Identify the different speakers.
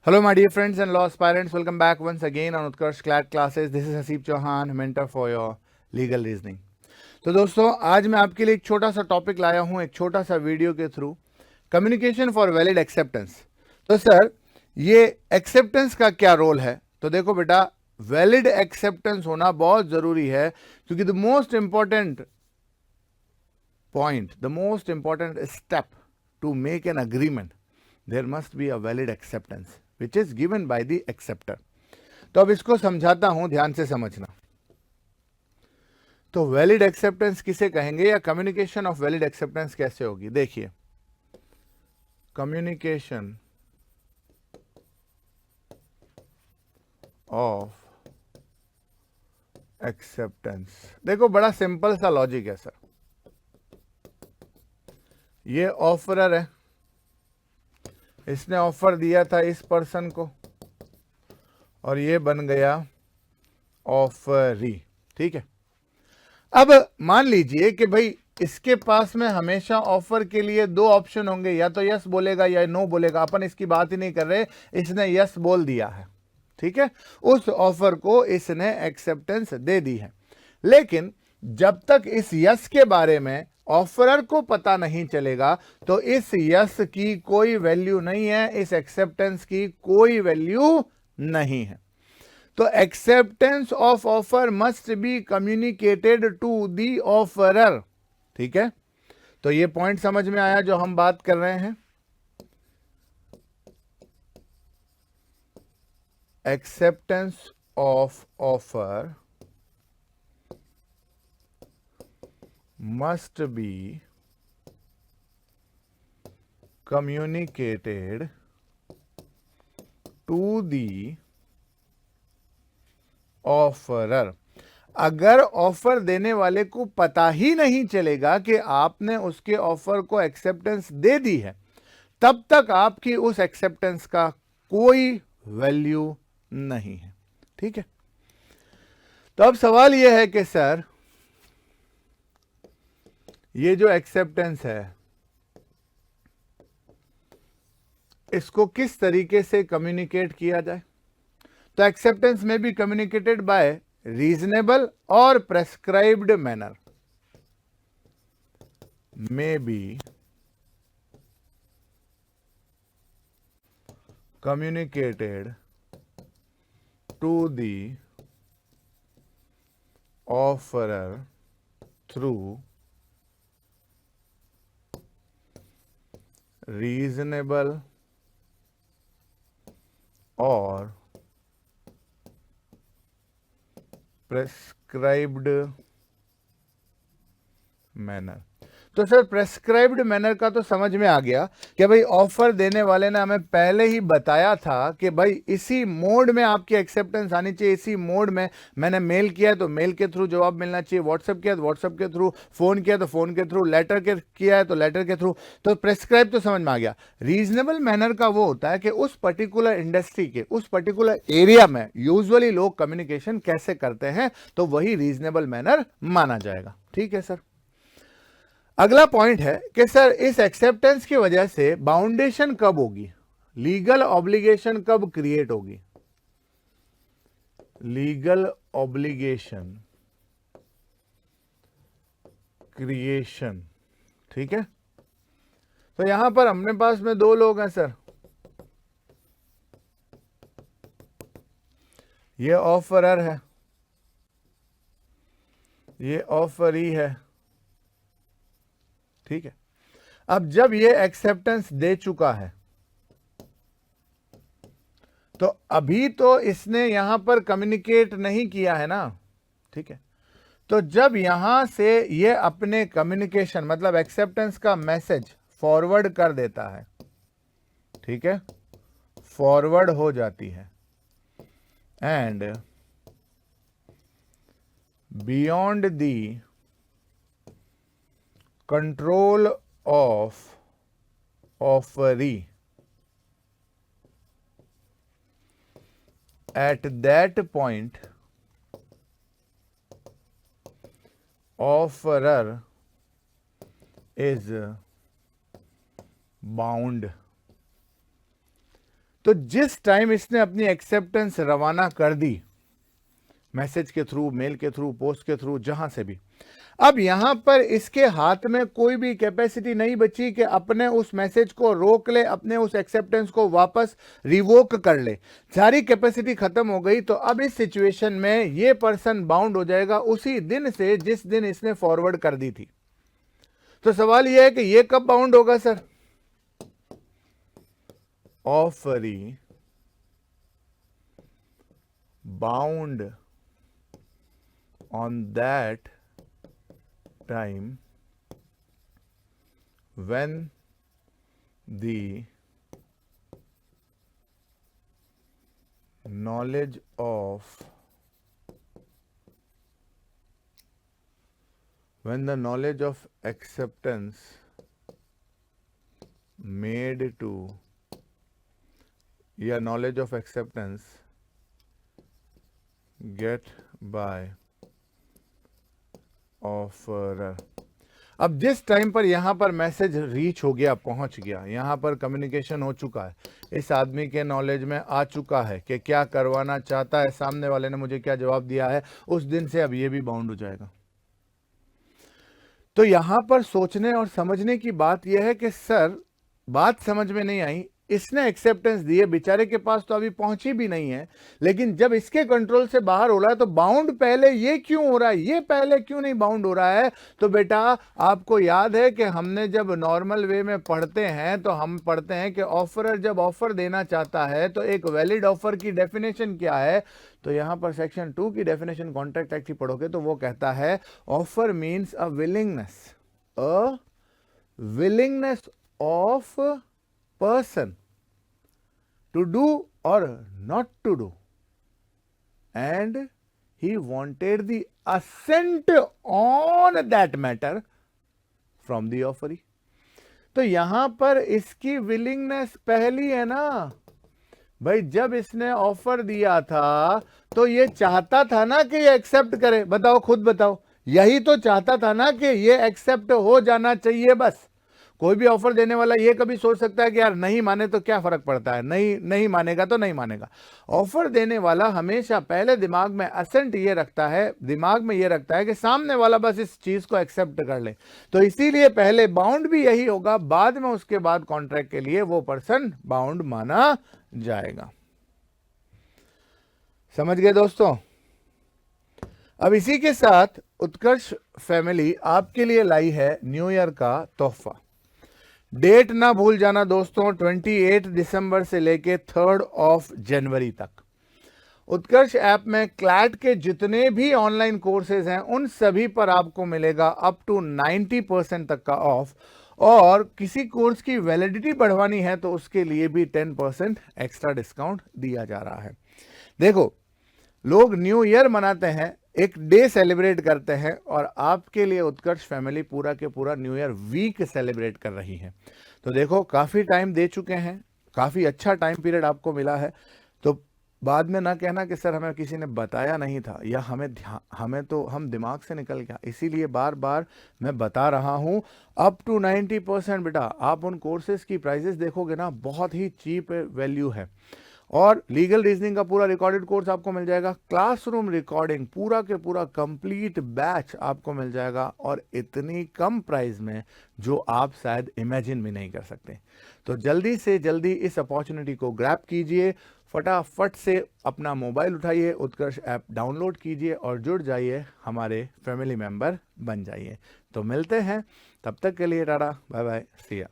Speaker 1: Hello, my dear friends and law aspirants. Welcome back once again on Utkarsh Clat Classes. This is Haseeb Chauhan, mentor for your legal reasoning. तो दोस्तों, आज मैं आपके लिए एक छोटा सा टॉपिक लाया हूं, एक छोटा सा वीडियो के through, communication for valid acceptance. तो सर, ये एक्सेप्टेंस का क्या रोल है? तो देखो बेटा, वैलिड एक्सेप्टेंस होना बहुत जरूरी है, क्योंकि the most important point, the most important step to make an agreement, there must be a valid acceptance which is given by the acceptor. तो अब इसको समझाता हूं, ध्यान से समझना. तो वैलिड एक्सेप्टेंस किसे कहेंगे या कम्युनिकेशन ऑफ वैलिड एक्सेप्टेंस कैसे होगी? देखिए, कम्युनिकेशन ऑफ एक्सेप्टेंस, देखो बड़ा सिंपल सा लॉजिक है सर. ये ऑफरर है, इसने ऑफर दिया था इस पर्सन को और ये बन गया ऑफरी. ठीक है. अब मान लीजिए कि भाई इसके पास में हमेशा ऑफर के लिए दो ऑप्शन होंगे, या तो यस बोलेगा या नो बोलेगा. अपन इसकी बात ही नहीं कर रहे, इसने यस बोल दिया है. ठीक है, उस ऑफर को इसने एक्सेप्टेंस दे दी है. लेकिन जब तक इस यस के बारे में ऑफरर को पता नहीं चलेगा, तो इस यस की कोई वैल्यू नहीं है, इस एक्सेप्टेंस की कोई वैल्यू नहीं है. तो acceptance of offer must be communicated to the offeror. ठीक है, तो ये पॉइंट समझ में आया जो हम बात कर रहे हैं. Acceptance of offer must be communicated to the offerer. अगर ऑफर देने वाले को पता ही नहीं चलेगा कि आपने उसके ऑफर को एक्सेप्टेंस दे दी है, तब तक आपकी उस एक्सेप्टेंस का कोई वैल्यू नहीं है. ठीक है, तो अब सवाल यह है कि सर, ये जो एक्सेप्टेंस है इसको किस तरीके से कम्युनिकेट किया जाए? तो एक्सेप्टेंस में बी कम्युनिकेटेड बाय रीजनेबल और प्रेस्क्राइब्ड मैनर. में be communicated to the offeror through reasonable और प्रेस्क्राइब्ड मैनर. तो सर, प्रेस्क्राइब्ड मैनर का तो समझ में आ गया कि भाई ऑफर देने वाले ने हमें पहले ही बताया था कि भाई इसी मोड में आपकी एक्सेप्टेंस आनी चाहिए, इसी मोड में. मैंने मेल किया है तो मेल के थ्रू जवाब मिलना चाहिए, व्हाट्सएप किया तो व्हाट्सएप के थ्रू, फोन किया तो फोन के थ्रू, लेटर के किया है तो लेटर के थ्रू. तो प्रेस्क्राइब तो समझ में आ गया. रीजनेबल मैनर का वो होता है कि उस पर्टिकुलर इंडस्ट्री के, उस पर्टिकुलर एरिया में यूजुअली लोग कम्युनिकेशन कैसे करते हैं, तो वही रीजनेबल मैनर माना जाएगा. ठीक है सर. अगला पॉइंट है कि सर, इस एक्सेप्टेंस की वजह से बाउंडेशन कब होगी, लीगल ऑब्लिगेशन कब क्रिएट होगी? Legal obligation creation. ठीक है, तो यहां पर अपने पास में दो लोग हैं सर. ये ऑफरर है, ये ऑफरी है. ठीक है, अब जब ये एक्सेप्टेंस दे चुका है, तो अभी तो इसने यहां पर कम्युनिकेट नहीं किया है ना. ठीक है, तो जब यहां से ये अपने कम्युनिकेशन मतलब एक्सेप्टेंस का मैसेज फॉरवर्ड कर देता है, ठीक है, फॉरवर्ड हो जाती है, and beyond the control of offeree, at that point offerer is bound. तो जिस टाइम इसने अपनी एक्सेप्टेंस रवाना कर दी, मैसेज के थ्रू, मेल के थ्रू, पोस्ट के थ्रू, जहां से भी, अब यहां पर इसके हाथ में कोई भी कैपेसिटी नहीं बची कि अपने उस मैसेज को रोक ले, अपने उस एक्सेप्टेंस को वापस रिवोक कर ले। सारी कैपेसिटी खत्म हो गई। तो अब इस सिचुएशन में ये पर्सन बाउंड हो जाएगा उसी दिन से जिस दिन इसने फॉरवर्ड कर दी थी। तो सवाल यह है कि ये कब बाउंड होगा sir? Offeree bound on that time when the knowledge of acceptance made to knowledge of acceptance get by offer. अब जिस टाइम पर यहां पर मैसेज रीच हो गया, पहुंच गया, यहां पर कम्युनिकेशन हो चुका है, इस आदमी के नॉलेज में आ चुका है कि क्या करवाना चाहता है, सामने वाले ने मुझे क्या जवाब दिया है, उस दिन से अब ये भी बाउंड हो जाएगा। तो यहां पर सोचने और समझने की बात यह है कि सर बात समझ में नहीं आई, इसने एक्सेप्टेंस दी है, बेचारे के पास तो अभी पहुंची भी नहीं है, लेकिन जब इसके कंट्रोल से बाहर हो रहा है तो बाउंड पहले ये क्यों हो रहा है, ये पहले क्यों नहीं बाउंड हो रहा है? तो बेटा आपको याद है कि हमने जब नॉर्मल वे में पढ़ते हैं तो हम पढ़ते हैं कि ऑफरर जब ऑफर देना चाहता है तो एक वैलिड ऑफर की डेफिनेशन क्या है? तो यहां पर सेक्शन 2 की डेफिनेशन कॉन्ट्रैक्ट एक्ट की पढ़ोगे तो वो कहता है offer means a willingness of person to do or not to do, and he wanted the assent on that matter from the offeree। तो यहां पर इसकी विलिंगनेस पहली है ना भाई, जब इसने ऑफर दिया था तो ये चाहता था ना कि ये एक्सेप्ट करे। बताओ, खुद बताओ, यही तो चाहता था ना कि ये एक्सेप्ट हो जाना चाहिए। बस कोई भी ऑफर देने वाला ये कभी सोच सकता है कि यार नहीं माने तो क्या फर्क पड़ता है, नहीं मानेगा तो नहीं मानेगा। ऑफर देने वाला हमेशा पहले दिमाग में असेंट ये रखता है, दिमाग में ये रखता है कि सामने वाला बस इस चीज को एक्सेप्ट कर ले। तो इसीलिए पहले बाउंड भी यही होगा, बाद में उसके बाद कॉन्ट्रैक्ट के लिए वो पर्सन बाउंड माना जाएगा। समझ गए दोस्तों? अब इसी के साथ उत्कर्ष फैमिली आपके लिए लाई है न्यू ईयर का तोहफा। डेट ना भूल जाना दोस्तों, 28 दिसंबर से लेके 3 जनवरी तक उत्कर्ष ऐप में क्लैट के जितने भी ऑनलाइन कोर्सेज हैं उन सभी पर आपको मिलेगा अप टू 90% तक का ऑफ, और किसी कोर्स की वैलिडिटी बढ़वानी है तो उसके लिए भी 10% एक्स्ट्रा डिस्काउंट दिया जा रहा है। देखो, लोग न्यू ईयर मनाते हैं, एक डे सेलिब्रेट करते हैं, और आपके लिए उत्कर्ष फैमिली पूरा के पूरा न्यू ईयर वीक सेलिब्रेट कर रही है। तो देखो, काफ़ी टाइम दे चुके हैं, काफ़ी अच्छा टाइम पीरियड आपको मिला है। तो बाद में ना कहना कि सर हमें किसी ने बताया नहीं था, या हम दिमाग से निकल गया। इसीलिए बार बार मैं बता रहा हूँ, अप टू 90% बेटा आप उन कोर्सेज की प्राइजेस देखोगे ना, बहुत ही चीप वैल्यू है। और लीगल रीजनिंग का पूरा रिकॉर्डेड कोर्स आपको मिल जाएगा, क्लासरूम रिकॉर्डिंग पूरा के पूरा कंप्लीट बैच आपको मिल जाएगा, और इतनी कम प्राइस में जो आप शायद इमेजिन भी नहीं कर सकते। तो जल्दी से जल्दी इस अपॉर्चुनिटी को ग्रैब कीजिए, फटाफट से अपना मोबाइल उठाइए, उत्कर्ष ऐप डाउनलोड कीजिए और जुड़ जाइए, हमारे फैमिली मेंबर बन जाइए। तो मिलते हैं, तब तक के लिए टाटा बाय बाय, सी या।